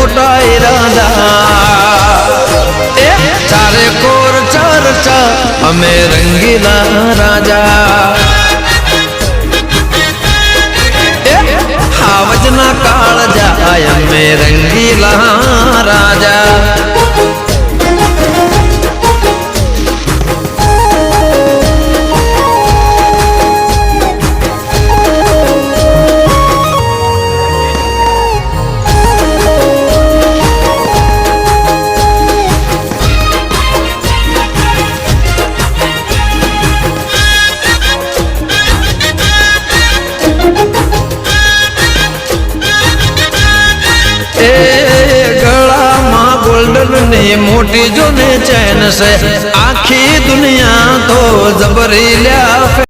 मोटा इरादा चारे कोर चर्चा अमे रंगीला राजा हावजना काल जाय अमे रंगीला राजा मोटी जो ने चैन से आखी दुनिया तो जबरी लिया